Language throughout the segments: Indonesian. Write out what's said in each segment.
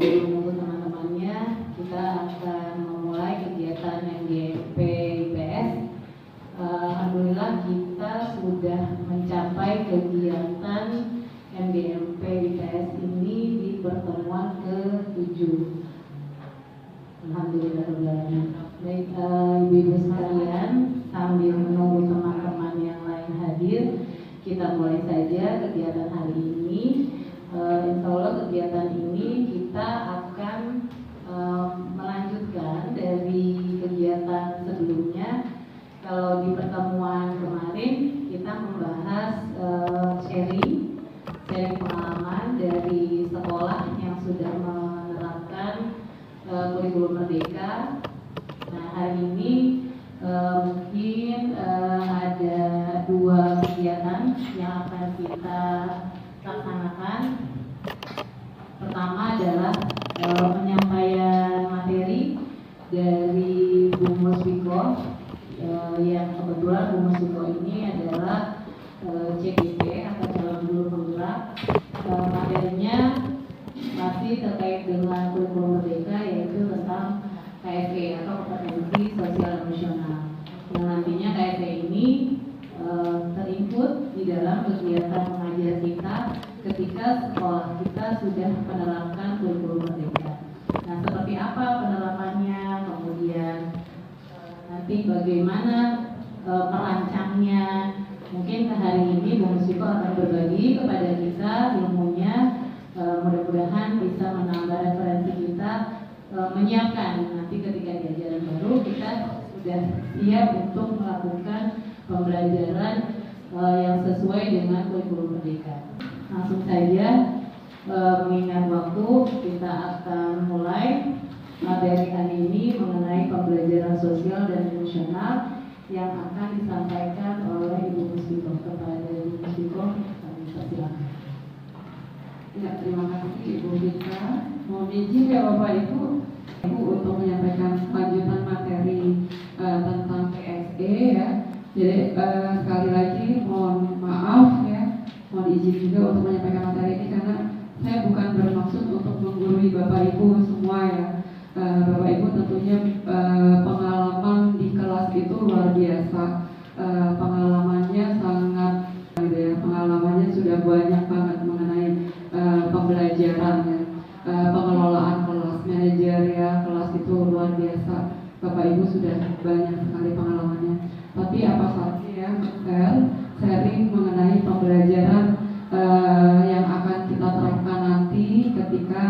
sambil menunggu teman-temannya, kita akan memulai kegiatan MGMP IPS. Alhamdulillah kita sudah mencapai kegiatan MGMP IPS ini di pertemuan ke-7. Alhamdulillah. Baik, ibu-ibu sekalian, sambil menunggu teman-teman yang lain hadir, kita mulai saja kegiatan hari ini. Insya Allah kegiatan ini kita akan melanjutkan dari kegiatan sebelumnya. Kalau di pertemuan kemarin kita membahas sharing pengalaman dari sekolah yang sudah menerapkan kurikulum Merdeka. Nah, hari ini mungkin ada 2 kegiatan yang akan kita laksanakan. Pertama adalah penyampaian materi dari Bu Musbiko, yang kebetulan Bu Musbiko ini adalah CPP atau calon guru penggerak. Materinya masih terkait dengan kurikulum Merdeka, yaitu tentang KSE atau kompetensi sosial emosional. Yang nantinya KSE ini terinput di dalam kegiatan mengajar kita ketika sekolah kita sudah menerapkan kurikulum Merdeka. Nah, seperti apa penerapannya, kemudian nanti bagaimana merancangnya. Mungkin hari ini Bu Musiko akan berbagi kepada kita ilmunya. Mudah-mudahan bisa menambah referensi kita, menyiapkan nanti ketika di ajaran baru kita sudah siap untuk melakukan pembelajaran yang sesuai dengan kurikulum Merdeka. Langsung saja, mengingat waktu, kita akan mulai materi hari ini mengenai pembelajaran sosial dan emosional yang akan disampaikan oleh Ibu Musbiko. Kepada Ibu Musbiko, kami persilakan. Ya, terima kasih Ibu Vika. Mohon izin ya Bapak Ibu untuk menyampaikan lanjutan materi tentang PSE ya. Jadi sekali lagi mohon maaf ya, mohon izin juga untuk menyampaikan materi ini karena saya bukan bermaksud untuk menggurui Bapak Ibu semua ya. Bapak Ibu tentunya pengalaman di kelas itu luar biasa. Pengalamannya sangat ya, pengalamannya sudah banyak banget mengenai pembelajaran ya, pengelolaan kelas, manajerial kelas itu luar biasa. Bapak Ibu sudah banyak sekali pengalamannya. Tapi apa saja ya, sharing mengenai pembelajaran yang akan kita terapkan nanti ketika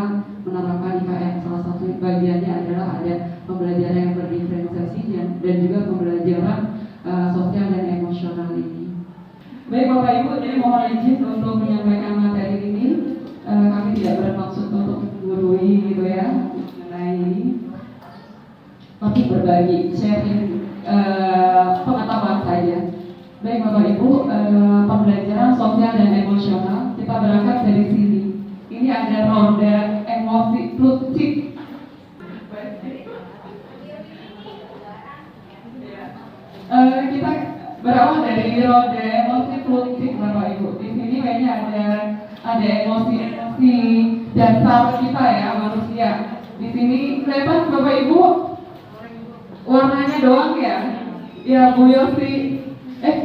menerapkan IKN. Salah satu bagiannya adalah ada pembelajaran yang berdiferensiasi dan juga pembelajaran sosial dan emosional ini. Baik Bapak Ibu, jadi mohon izin untuk menyampaikan materi ini. Kami tidak bermaksud untuk menggurui gitu ya mengenai ini, tapi berbagi, sharing pengetahuan saja. Baik Bapak Ibu, pembelajaran sosial dan emosional kita berangkat dari sini. Ini ada roda emosi fluid. Kita berawal dari roda emosi fluid Bapak Ibu. Di sini kayaknya ada emosi dasar kita ya, manusia. Di sini kelihatan Bapak Ibu warnanya doang ya. Ya Bu Yosi,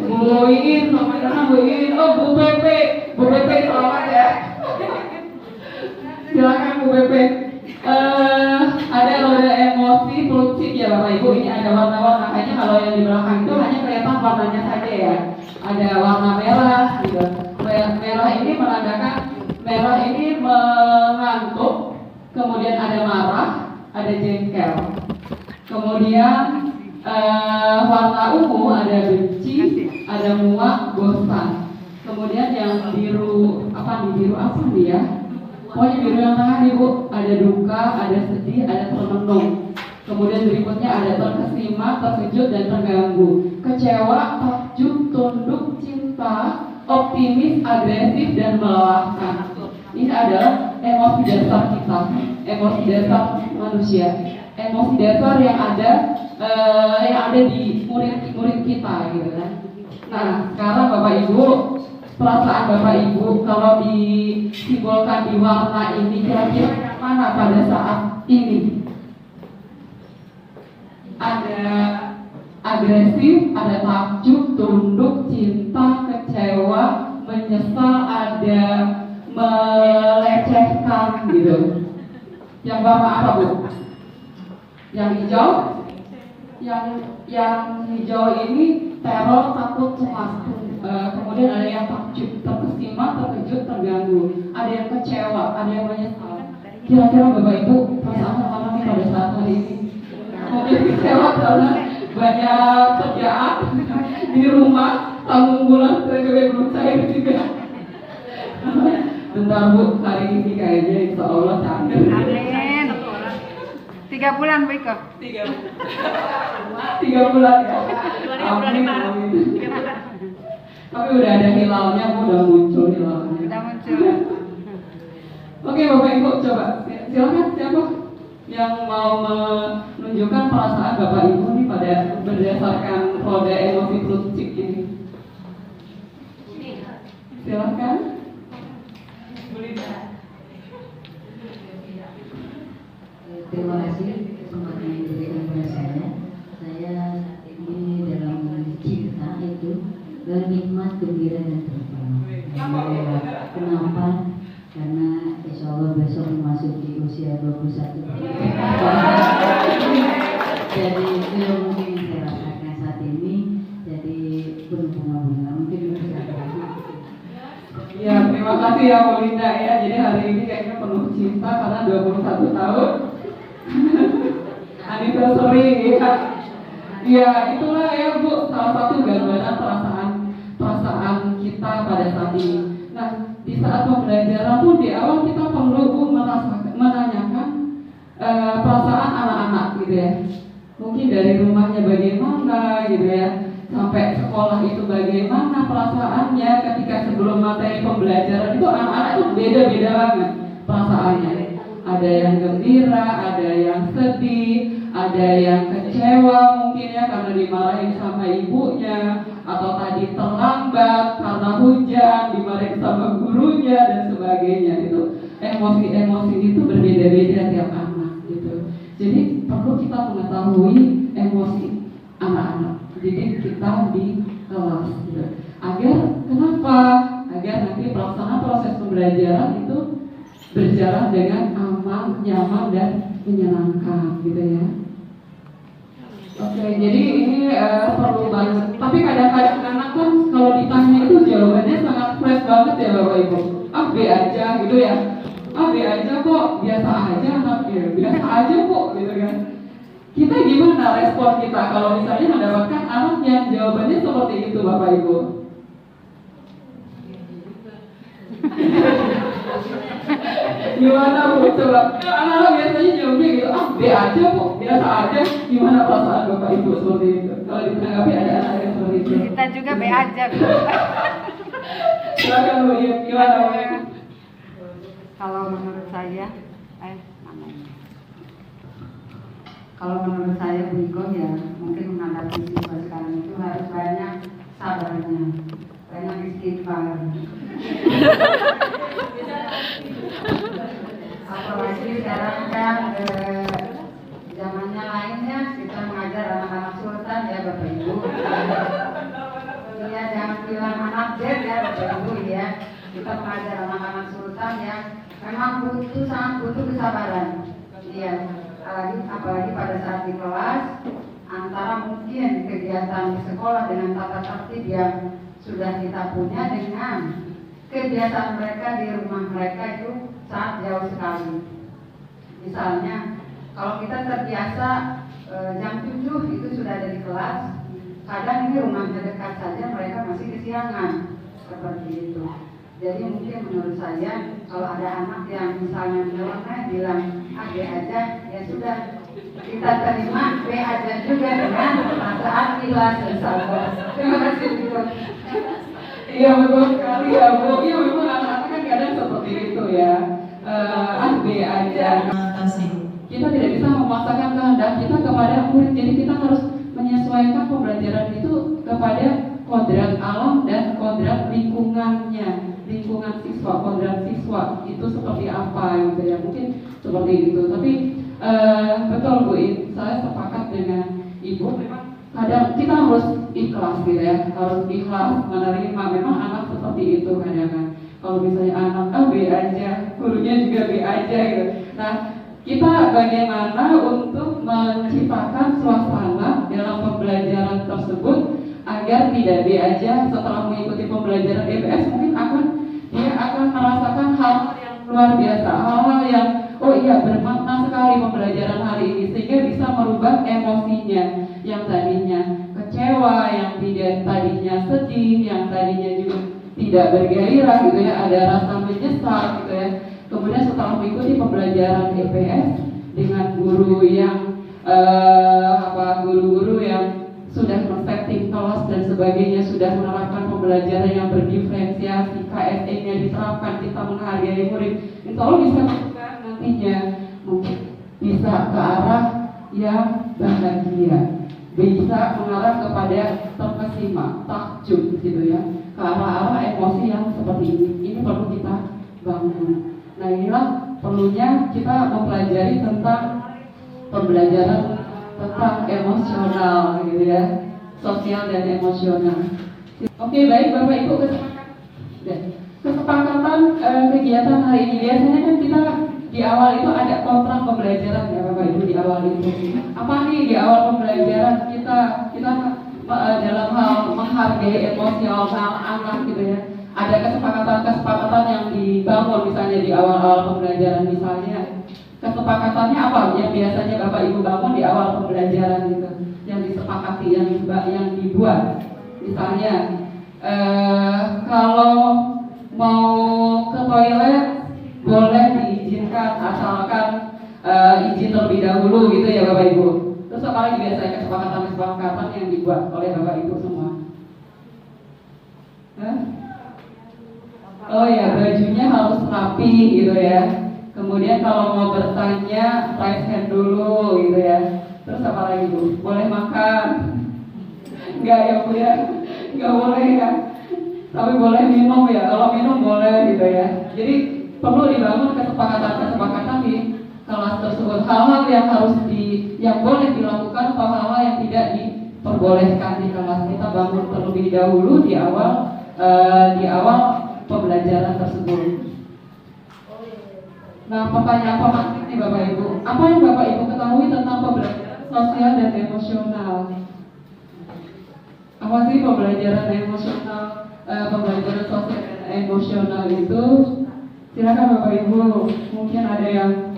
Bu Iin, Bu Iin, Bu Pepe selamat ya. Silakan Bu Pepe. Ada roda emosi fluid ya Bapak Ibu. Ini ada warna-warna, kayaknya kalau yang di belakang itu hanya kelihatan warnanya saja ya. Ada warna merah gitu. Merah ini menandakan merah ini mengantuk, kemudian ada marah, ada jengkel. Kemudian warna ungu ada benci, ada muak, bosan. Kemudian yang biru apa dia? Pokoknya biru yang tengah nih Bu, ada duka, ada sedih, ada termenung. Kemudian berikutnya ada terkesima, terkejut, dan terganggu. Kecewa, takjub, tunduk, cinta, optimis, agresif, dan melelahkan. Ini adalah emosi dasar kita, emosi dasar manusia, emosi dasar yang ada di murid kita gitu kan. Nah, sekarang Bapak Ibu, perasaan Bapak Ibu kalau disimbolkan di warna ini kira-kira yang mana pada saat ini. Ada agresif, ada takjub, tunduk, cinta, kecewa, menyesal, ada melecehkan gitu. Yang Bapak apa Bu? Yang hijau? Yang hijau ini teror, takut, cemas. Kemudian ada yang takjub, terkesima, terkejut, terganggu. Ada yang kecewa, ada yang menyesal. Kira-kira Bapak Ibu perasaan apa nih pada saat hari ini? Mungkin kecewa karena banyak kerjaan di rumah, tanggung bulan TKW belum cair juga. Bentar Bu, hari ini kayaknya insya Allah cair. Amin. 3 bulan Bu Iko. 3 bulan ya. Amin. Tapi udah ada hilalnya Bu, udah muncul hilalnya. Sudah muncul. Oke Bapak Ibu, coba silakan siapa yang mau menunjukkan perasaan Bapak Ibu nih pada berdasarkan kode emosi Plutchik ini. Silakan. Terima kasih kesempatan yang diberikan kepada saya. Saya saat ini dalam cinta itu bernikmat, gembira dan terutama. Kenapa? Karena insya Allah besok memasuki usia 21 tahun. Jadi itu yang mungkin saya rasakan saat ini. Jadi penuh bunga-bunga, mungkin bisa. Ya, terima kasih ya Bu Linda ya. Jadi hari ini kayaknya penuh cinta karena 21 tahun. Anniversary ya. Ya, itulah ya Bu, salah satu gambaran perasaan kita pada saat ini. Nah, di saat pembelajaran pun di awal kita perlu Bu menanyakan perasaan anak-anak gitu ya. Mungkin dari rumahnya bagaimana gitu ya, sampai sekolah itu bagaimana perasaannya ketika sebelum materi pembelajaran itu anak-anak itu beda-beda banget perasaannya. Ada yang gembira, ada yang sedih, ada yang kecewa mungkin ya karena dimarahin sama ibunya, atau tadi terlambat karena hujan, dimarahin sama gurunya dan sebagainya gitu. Emosi-emosi itu berbeda-beda tiap anak gitu. Jadi perlu kita mengetahui emosi anak-anak didik kita di kelas gitu. Agar nanti pelaksanaan proses pembelajaran itu berjalan dengan aman, nyaman dan menyenangkan gitu ya. Oke, jadi ini perlu banget. Tapi kadang-kadang anak kan kalau ditanya itu jawabannya sangat fresh banget ya Bapak Ibu. B aja gitu ya. B aja kok, biasa aja anaknya, biasa aja kok gitu kan. Kita gimana respon kita kalau misalnya mendapatkan anak yang jawabannya seperti itu Bapak Ibu? Gimana Bu? Coba anak-anak biasanya jawabnya gitu, B aja kok, biasa aja. Gimana perasaan Bapak Ibu seperti itu? Kalau ditanggapi ada anak yang seperti itu. Kita juga B aja. Silakan Bu, gimana Bu? Kalau menurut saya, mana ini? Kalau menurut saya Bu Iko ya mungkin menghadapi situasi sekarang itu harus banyak sabarnya, banyak istighfar. Apalagi sekarang kan zamannya lainnya kita mengajar anak-anak sultan ya Bapak Ibu. Iya, jangan bilang anak Z ya Bapak Ibu ya. Kita mengajar anak-anak sultan ya memang sangat butuh kesabaran. Iya, apalagi pada saat di kelas antara mungkin kegiatan di sekolah dengan tata tertib yang sudah kita punya dengan kebiasaan mereka di rumah mereka itu sangat jauh sekali. Misalnya kalau kita terbiasa jam 7 itu sudah ada di kelas, kadang ini rumahnya dekat saja mereka masih kesiangan seperti itu. Jadi mungkin menurut saya kalau ada anak yang misalnya bilang B aja, ya sudah kita terima B aja juga dengan perasaan ikhlas dan sabar. Terima kasih Bu. Iya betul sekali ya Bu. Iya memang anak-anak kan kadang seperti itu ya. B aja. Kita tidak bisa memaksakan kehendak kita kepada murid. Jadi kita harus menyesuaikan pembelajaran itu kepada kodrat alam dan kodrat lingkungannya, lingkungan siswa, kodrat siswa itu seperti apa gitu ya, mungkin seperti itu. Tapi betul Bu, saya sepakat dengan Ibu, memang kadang kita harus ikhlas gitu ya, harus ikhlas menerima memang anak seperti itu kadang. Kalau misalnya anak B aja, gurunya juga B aja gitu. Nah, kita bagaimana untuk menciptakan suasana dalam pembelajaran tersebut agar tidak B aja setelah mengikuti pembelajaran EPS mungkin dia akan merasakan hal yang luar biasa, hal-hal yang oh iya bermakna sekali pembelajaran hari ini, sehingga bisa merubah emosinya yang tadinya kecewa, yang tidak tadinya sedih, yang tadinya juga tidak bergairah gitu ya, ada rasa menyesal gitu ya. Kemudian setelah mengikuti pembelajaran EPS dengan guru yang guru-guru yang sudah men-setting kelas dan sebagainya, sudah menerapkan pembelajaran yang berdiferensiasi, KSE-nya diterapkan, kita menghargai murid, insya Allah bisa berubah nantinya, mungkin bisa ke arah yang bahagia, bisa mengarah kepada terkesima, takjub gitu ya, ke arah-arah emosi yang seperti ini. Ini perlu kita bangun. Nah, inilah perlunya kita mempelajari tentang pembelajaran tentang emosional gitu ya, sosial dan emosional. Oke, baik Bapak Ibu, kesepakatan kegiatan hari ini. Biasanya kan kita di awal itu ada kontrak pembelajaran ya Bapak Ibu, di awal itu. Apa nih di awal pembelajaran kita dalam hal menghargai emosional anak gitu ya. Ada kesepakatan yang dibangun misalnya di awal pembelajaran, misalnya kesepakatannya apa yang biasanya Bapak Ibu bangun di awal pembelajaran gitu, yang disepakati, yang dibuat. Misalnya kalau mau ke toilet boleh diizinkan asalkan izin terlebih dahulu gitu ya Bapak Ibu. Terus apa lagi biasanya kesepakatan yang dibuat oleh Bapak Ibu semua? Oh ya, bajunya harus rapi gitu ya. Kemudian kalau mau bertanya, raise hand dulu gitu ya. Terus apa lagi Bu? Boleh makan? Enggak ya Bu ya? Enggak boleh ya? Tapi boleh minum ya, kalau minum boleh gitu ya. Jadi perlu dibangun kesepakatan di kelas tersebut. Hal-hal yang boleh dilakukan atau hal-hal yang tidak diperbolehkan di kelas, kita bangun terlebih dahulu di awal pembelajaran tersebut. Nah, pertanyaan pematik nih Bapak Ibu, apa yang Bapak Ibu ketahui tentang pembelajaran sosial dan emosional? Apa sih pembelajaran emosional, pembelajaran sosial dan emosional itu? Silakan Bapak Ibu, mungkin ada yang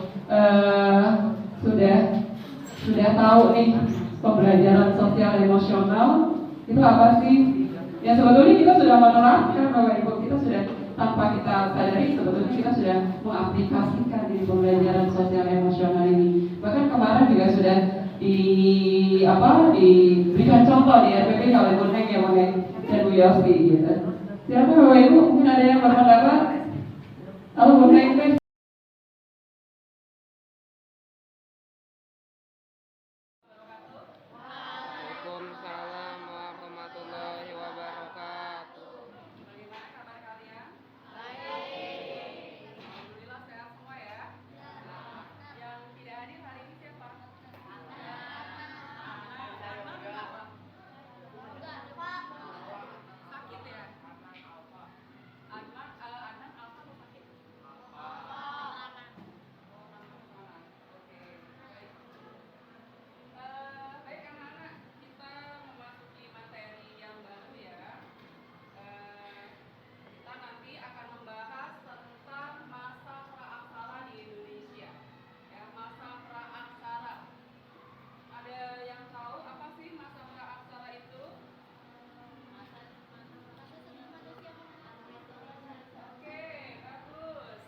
sudah tahu nih pembelajaran sosial emosional itu apa sih? Ya sebetulnya kita sudah menerapkan Bapak Ibu, kita sudah tanpa kita sadari sebetulnya kita sudah mengaplikasikan di pembelajaran sosial emosional ini. Bahkan kemarin juga sudah diberikan contoh di RPP oleh Bu Neng ya, Bu Neng dan Bu Yosti gitu. Siapa Bapak Ibu mungkin ada yang berpendapat? Halo Bu Neng, Waalaikumsalam warahmatullahi wabarakatuh. bagaimana kabar kalian? Baik. Alhamdulillah sehat semua ya. Yang tidak hadir hari ini siapa? Sakit ya? Adnan Alfa sakit? Oke. Baik anak-anak, kita memasuki materi yang baru ya. Kita nanti akan membahas tentang masa praaksara di Indonesia. Ya, masa praaksara. Ada yang tahu apa sih masa praaksara itu? Oke, bagus.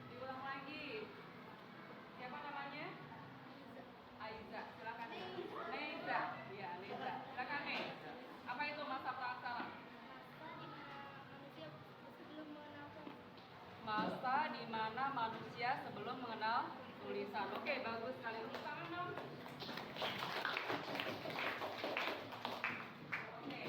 Diulang lagi. Siapa namanya? Aiza, silakan. Neza, ya Neza. Silakan Nez. Apa itu masa praaksara? Masa di mana manusia sebelum mengenal tulisan. Oke, bagus sekali. Tepuk tangan dong. Oke.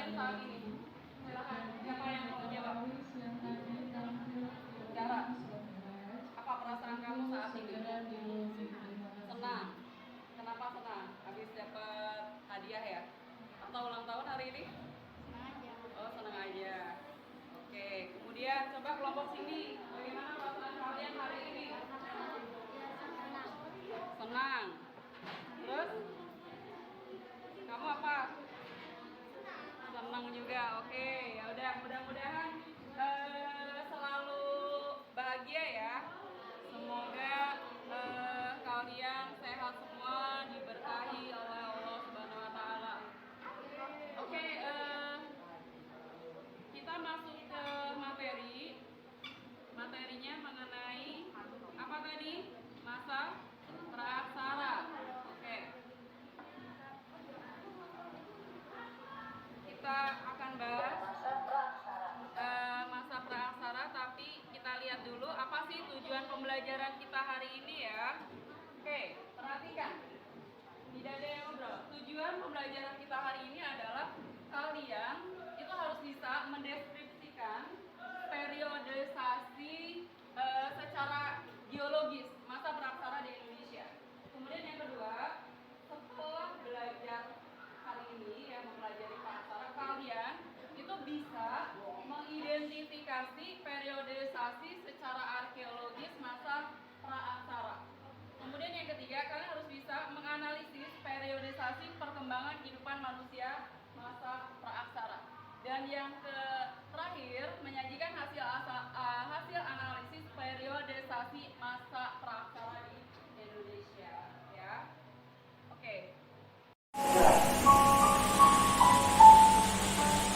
kalian saat ini? Silakan, siapa yang mau jawab? Cara. Apa perasaan kamu saat ini? Senang. Kenapa senang? Habis dapat hadiah ya? Atau ulang tahun hari ini? Oh, senang aja. Oke, kemudian coba kelompok sini. Bagaimana perasaan kalian hari ini? Senang. Terus? Kamu apa? Senang juga. Oke, ya udah, mudah-mudahan selalu bahagia ya. Semoga kalian sehat semua, diberkahi oleh Allah Subhanahu wa taala. Oke, kita masuk ke materi. Materinya mengenai apa tadi? Masa praaksara. Oke. Kita akan bahas masa praaksara, tapi kita lihat dulu apa sih tujuan pembelajaran kita hari ini ya. Oke, perhatikan. Tidak ada yang ngobrol. Tujuan pembelajaran kita hari ini adalah kalian itu harus bisa mendeskripsikan periodisasi secara geologis masa praaksara di Indonesia. Kemudian yang kedua, setelah belajar hari ini yang mempelajari praaksara, kalian itu bisa mengidentifikasi periodisasi secara arkeologis masa praaksara. Kemudian yang ketiga, kalian harus bisa menganalisis periodisasi perkembangan kehidupan manusia masa praaksara. Dan yang terakhir, menyajikan hasil analisis periodisasi masa praaksara di Indonesia ya. Oke.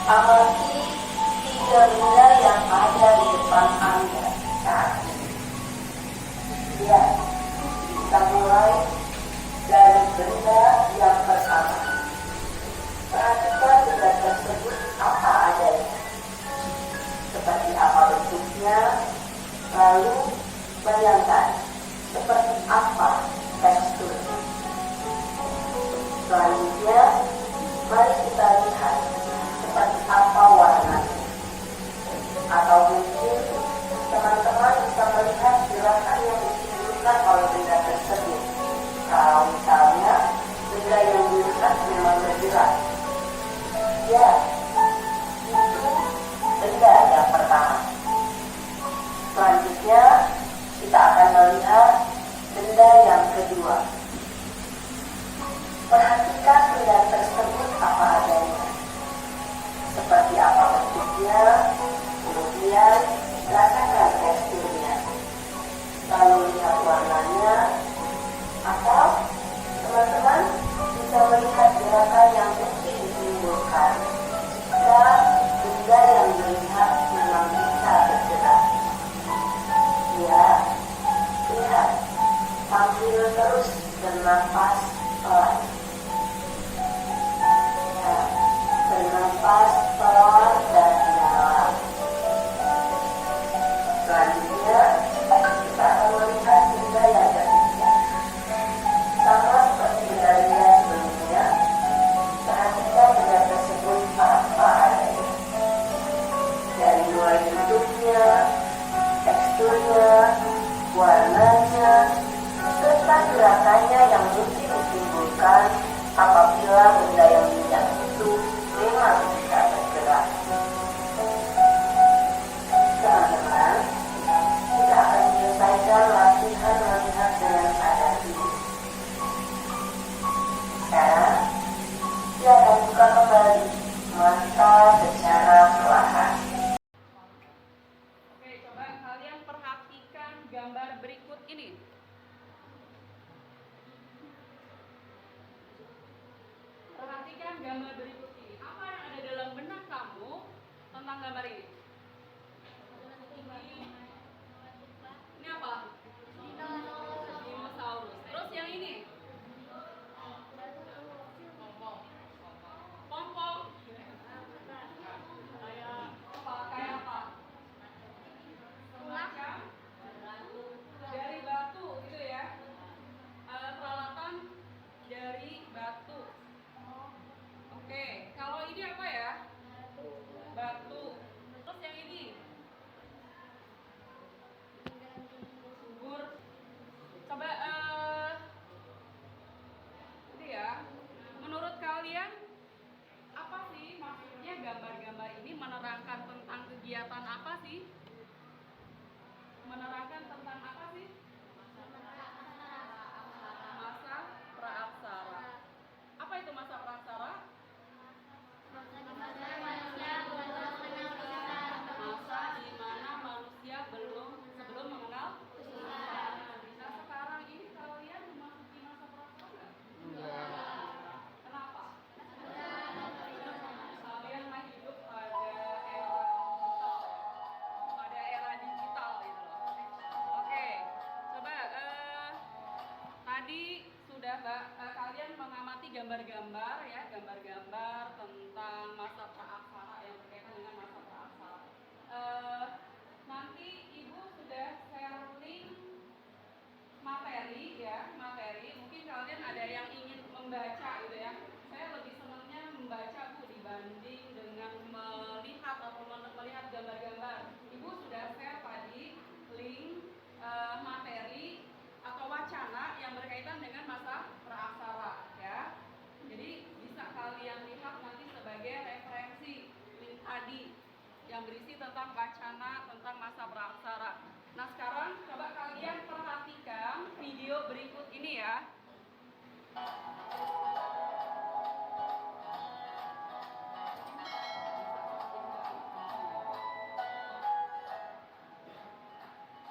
Amati 3 benda yang ada di depan Anda saat ini. Ya, kita mulai dari benda yang pertama. Perhatikan benda tersebut apa adanya, seperti apa bentuknya, lalu bayangkan seperti apa teksturnya. Selanjutnya, mari kita lihat seperti apa warnanya. Atau mungkin teman-teman bisa melihat gerakan yang ditimbulkan oleh benda tersebut. Kalau misalnya benda yang dilihat memang bergerak. Ya, itu benda yang pertama. Selanjutnya kita akan melihat benda yang kedua. Perhatikan benda tersebut apa adanya, seperti apa bentuknya, kemudian rasakan teksturnya, lalu lihat warnanya, atau teman-teman bisa melihat gerakan yang mungkin ditimbulkan jika benda yang dilihat memang bisa bergerak. Ya, lihat, sambil terus bernafas pelan. Ya, bernafas pelan dan dalam. Selanjutnya, kita akan melihat benda yang ketiga. Sama seperti benda sebelumnya, perhatikan benda tersebut apa adanya. Dari mulai bentuknya, teksturnya, warnanya, serta gerakannya yang mungkin ditimbulkan apabila benda yang dilihat itu memang bisa bergerak. Teman-teman, kita akan menyelesaikan latihan-latihan dengan sadar ini. Sekarang, silakan buka kembali mata secara perlahan. Oke, coba kalian perhatikan gambar berikut ini. Perhatikan gambar berikut ini. Apa yang ada dalam benak kamu tentang gambar ini? Ini apa? Dinosaurus. Terus yang ini? Pompong. Kayak apa? Semacam dari batu gitu ya. Peralatan dari batu. Oke, kalau ini apa ya? gambar-gambar ya, gambar-gambar tentang masa praaksara yang berkaitan dengan masa praaksara. Nanti Ibu sudah share link materi ya, materi. Mungkin kalian ada yang ingin membaca gitu ya. Saya lebih senangnya membaca Bu dibanding dengan melihat atau melihat gambar-gambar. Ibu sudah share tadi link materi atau wacana yang berkaitan dengan masa praaksara ya. Jadi bisa kalian lihat nanti sebagai referensi link tadi yang berisi tentang wacana tentang masa praaksara. Nah sekarang coba kalian perhatikan video berikut ini ya.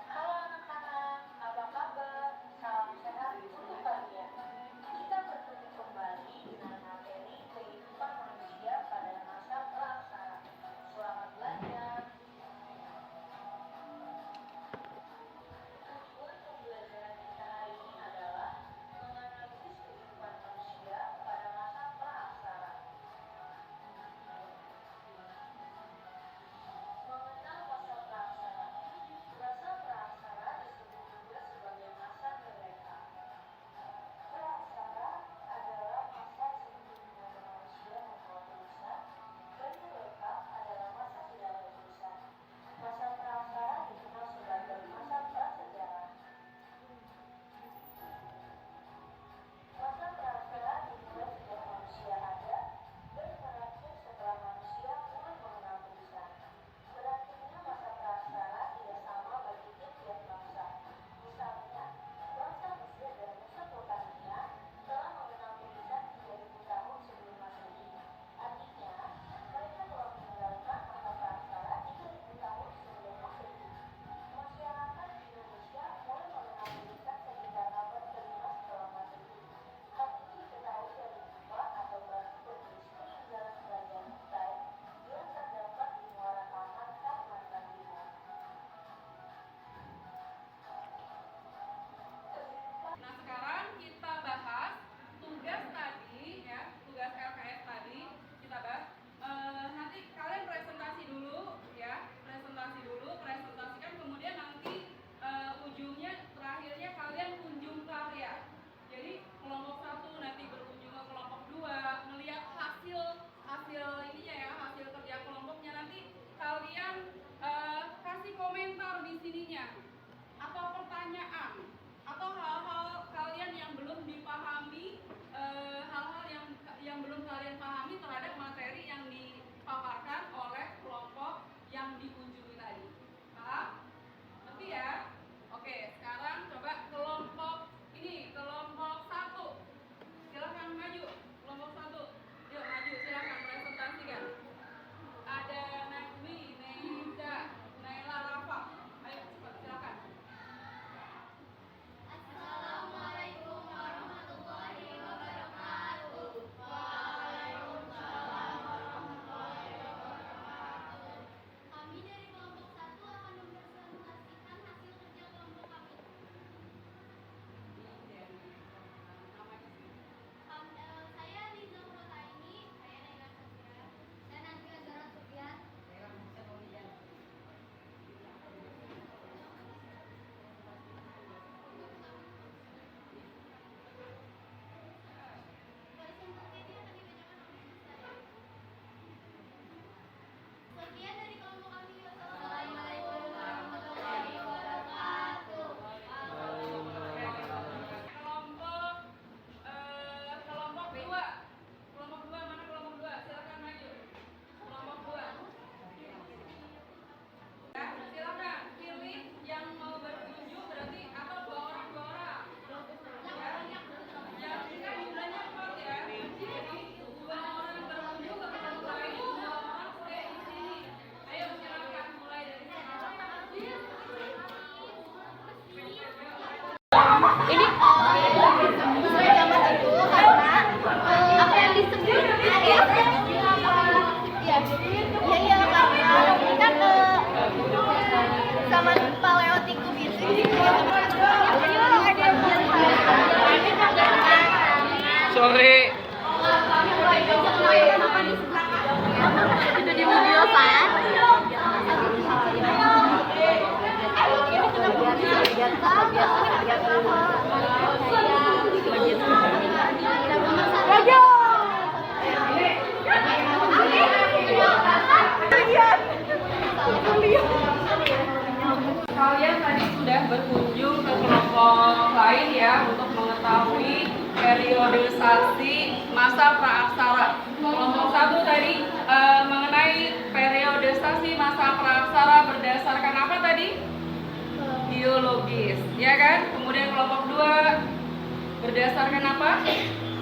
Halo anak-anak, apa kabar? Salam sehat untuk kalian. Kita bertemu kembali dengan materi kehidupan manusia pada masa praaksara. Selamat belajar. ya untuk mengetahui periodisasi masa praaksara. Kelompok 1 tadi mengenai periodisasi masa praaksara berdasarkan apa tadi? Biologis, ya kan? Kemudian kelompok 2 berdasarkan apa?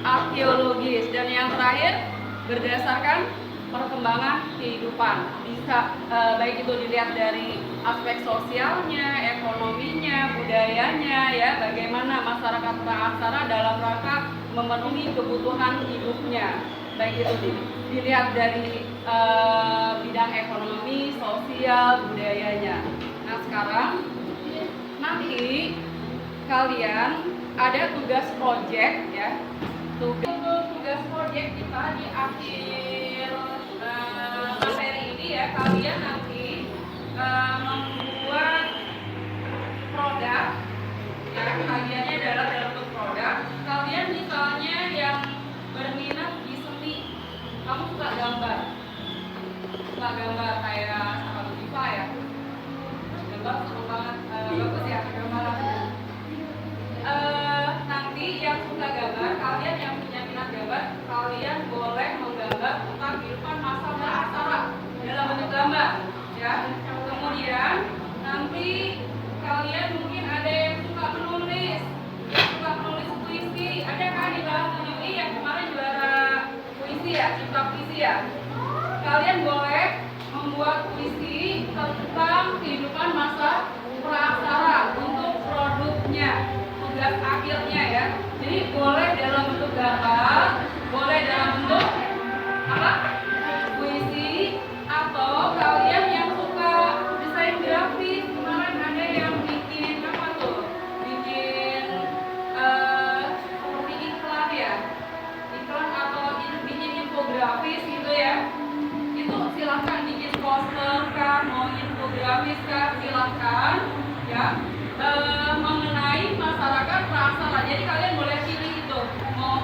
Arkeologis. Dan yang terakhir berdasarkan perkembangan kehidupan. Bisa baik itu dilihat dari aspek sosialnya, ekonominya, budayanya, ya, bagaimana masyarakat praaksara dalam rangka memenuhi kebutuhan hidupnya. Baik itu dilihat dari bidang ekonomi, sosial, budayanya. Nah, sekarang nanti kalian ada tugas project, ya. Tugas project kita di akhir materi ini, ya, kalian nanti membuat produk, ya, kajiannya adalah dalam bentuk produk. Kalian misalnya yang berminat di seni, kamu suka gambar kayak Sahabat Diva, ya, gambar seru banget, bagus ya gambarannya. Nanti yang suka gambar, kalian yang punya minat gambar, kalian boleh menggambar tentang kehidupan masa praaksara dalam bentuk gambar, ya. Kemudian nanti kalian mungkin ada yang suka menulis puisi. Ada kan di dalam 7I yang kemarin juara puisi, ya, cipta puisi, ya. Kalian boleh membuat puisi tentang kehidupan masa praaksara untuk produknya, tugas akhirnya, ya. Jadi boleh dalam bentuk gambar, boleh dalam bentuk apa? Puisi, atau kalian yang suka desain grafis, kemarin ada yang bikin apa tuh? Bikin seperti iklan, ya. Iklan atau bikin infografis gitu, ya. Itu silahkan bikin poster kah, mau infografis kah, silahkan, ya. Mengenai masyarakat praaksara. Jadi kalian boleh pilih itu mau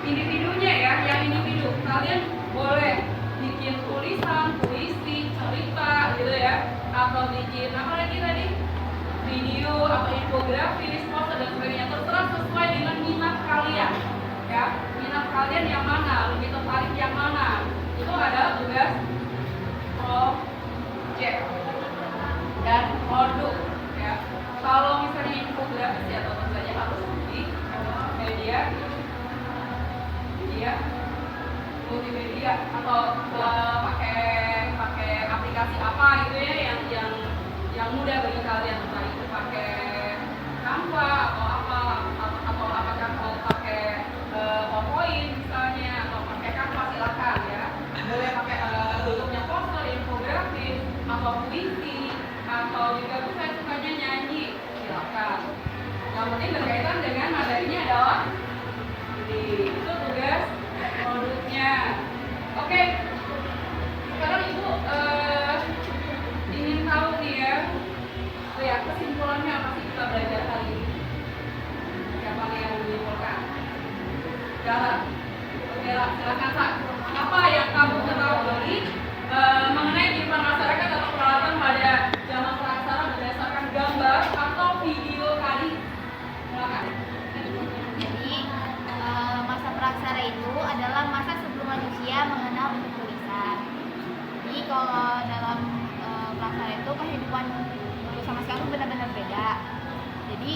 individunya, ya, yang individu. Kalian boleh bikin tulisan, puisi, cerita gitu, ya, atau bikin apa lagi tadi? Video atau infografis, poster dan sebagainya. Terserah sesuai dengan minat kalian, ya. Minat kalian yang mana, lebih tertarik yang mana. Itu adalah tugas project dan produk, ya. Kalau misalnya infografis, ya, tentu saja harus di media multimedia atau pakai aplikasi apa gitu, ya, yang mudah bagi kalian, entah itu pakai Canva atau apakah mau pakai PowerPoint misalnya, atau pakai Canva, silakan, ya. Boleh pakai bentuknya poster, infografis, atau puisi, atau juga saya sukanya nyanyi, silakan. Yang penting berkaitan dengan materinya adalah ini. Itu tugas produknya. Oke. Sekarang Ibu ingin tahu nih, ya, kesimpulannya apa sih kita belajar kali ini? Siapa nih yang menyimpulkan? Gara. Oke, silakan, Kak. Apa yang kamu ketahui mengenai kehidupan masyarakat atau peralatan pada zaman praaksara berdasarkan gambar atau video tadi? Silakan. Jadi masa praaksara itu adalah masa sebelum manusia mengenal bentuk tulisan. Jadi kalau dalam praaksara itu kehidupan sama sekarang itu benar-benar beda. Jadi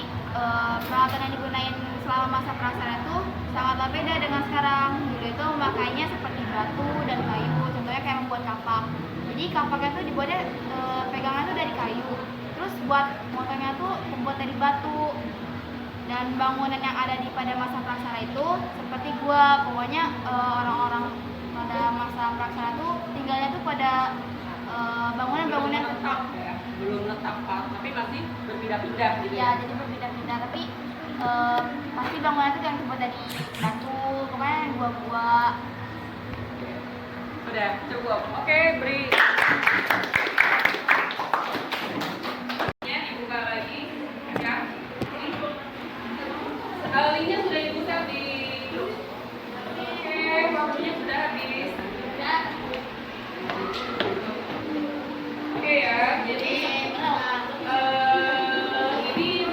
peralatan yang digunakan selama masa praaksara itu sangatlah beda dengan sekarang. Dulu itu memakainya seperti batu dan kayu. Contohnya kayak membuat kapak. Jadi kapaknya itu dibuatnya pegangan itu dari kayu. Terus buat motornya tuh terbuat dari batu. Dan bangunan yang ada pada masa praaksara itu seperti gua, pokoknya orang-orang pada masa praaksara itu tinggalnya tuh pada bangunan-bangunan tetap, ya. Belum tetap, tapi masih berpindah-pindah gitu, ya. Jadi berpindah-pindah, tapi pasti bangunan itu yang terbuat dari batu, pokoknya gua-gua. Udah cukup. Oke, beri. Dibuka lagi, ya. Linknya sudah dibuka di grup. Oke, waktunya sudah habis. Oke, ya. Jadi ini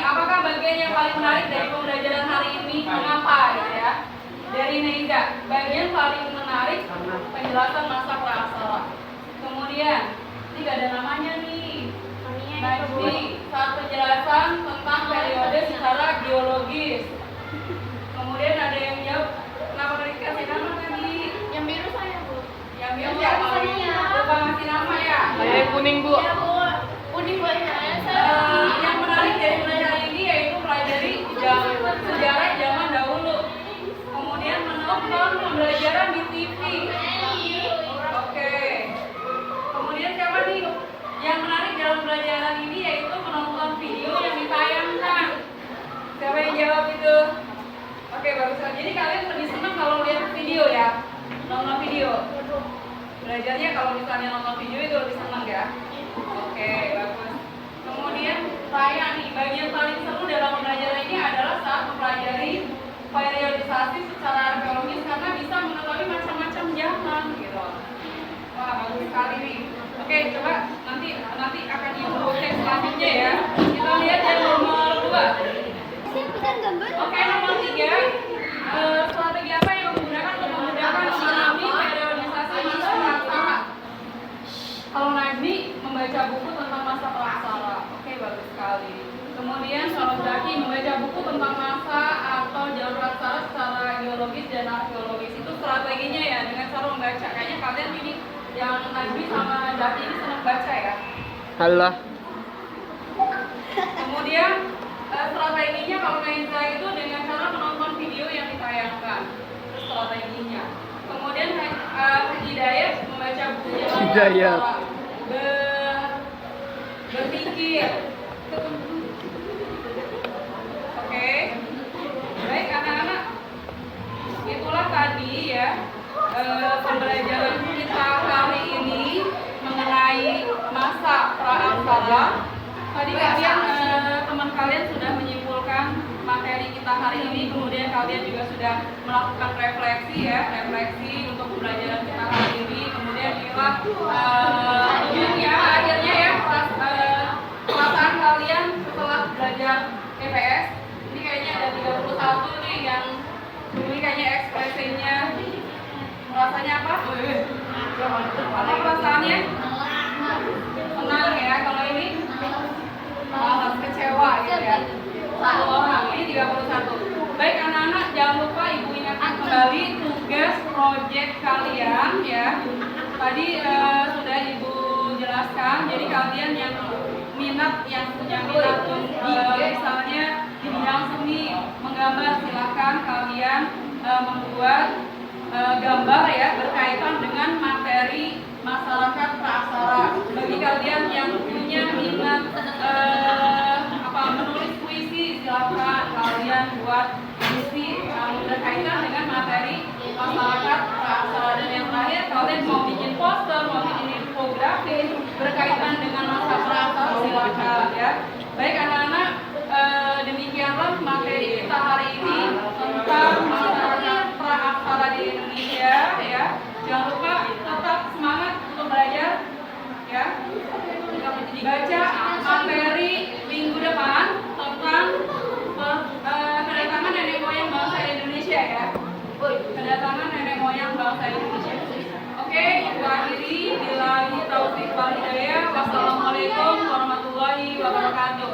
apakah bagian yang paling menarik dari pembelajaran hari ini? Mengapa gitu ya? Dari Neiza, bagian paling menarik penjelasan masa praaksara. Kemudian, ini gak ada namanya nih. Najmi, saat penjelasan tentang periode secara geologis. Kemudian ada yang jawab, kenapa tadi kasih nama tadi? Yang biru saya, Bu. Yang biru siapa? Lupa ngasih nama ya? Saya yang kuning, Bu. Iya, Bu. Kuning buat saya. Yang menarik dari pelajaran ini yaitu pelajari sejarah zaman dahulu. Kemudian menonton pembelajaran di TV. Oke. Kemudian siapa nih? Yang menarik dalam pelajaran ini yaitu menonton video yang ditayangkan. Siapa yang jawab itu? Oke, bagus. Jadi kalian lebih senang kalau lihat video ya? Nonton video. Belajarnya kalau misalnya nonton video itu lebih senang ya? Oke, bagus. Kemudian saya nih, bagian paling seru dalam pembelajaran ini adalah saat mempelajari periodisasi secara arkeologis karena bisa mengetahui macam-macam zaman gitu. Wah, bagus sekali nih. Oke, coba nanti akan ibu cek selanjutnya ya. Kita lihat yang nomor 2. Oke, nomor 3. Strategi apa yang menggunakan untuk memudahkan memahami periodisasi masa praaksara? Kalau Najmi membaca buku tentang masa praaksara. Oke, bagus sekali. Kemudian kalau Zaki membaca buku tentang masa atau jalur aksara secara geologis dan arkeologis. Itu strateginya ya dengan cara membaca. Kayaknya kalian ini yang Najmi sama Zaki ini senang baca ya. Halah. Kemudian strateginya kalau Naiza itu dengan cara menonton video yang ditayangkan. Itu strateginya. Kemudian Hidayat membaca buku Hidayat. Berpikir. Oke. Baik anak-anak. Itulah tadi ya pembelajaran kita hari ini mengenai masa praaksara. Tadi kalian teman kalian sudah menyimpulkan materi kita hari ini, kemudian kalian juga sudah melakukan refleksi untuk pembelajaran kita hari ini. Kemudian inilah akhirnya ya perasaan kalian setelah belajar EPS. Ini kayaknya ada 31 nih yang ini kayaknya ekspresinya rasanya apa? Apa perasaannya? Senang ya. Kalau ini malas, kecewa gitu ya. Satu orang, ini 31. Baik anak-anak, jangan lupa ibu ingatkan kembali tugas proyek kalian ya. Tadi sudah ibu jelaskan. Jadi kalian yang punya minat misalnya di bidang seni menggambar, silakan kalian membuat gambar ya berkaitan dengan materi masyarakat praaksara. Bagi kalian yang punya minat menulis puisi, silakan kalian buat puisi berkaitan dengan materi masyarakat praaksara. Dan yang terakhir, kalian mau bikin poster, mau bikin infografis berkaitan dengan masa praaksara, silakan ya. Baik anak-anak, demikianlah materi kita hari ini tentang masyarakat praaksara di Indonesia ya. Jangan lupa tetap semangat untuk belajar ya. Baca materi minggu depan tentang kedatangan nenek moyang bangsa Indonesia ya. Kedatangan nenek moyang bangsa Indonesia. Oke, ibu akhiri billahi taufiq wal hidayah. Wassalamualaikum warahmatullahi wabarakatuh.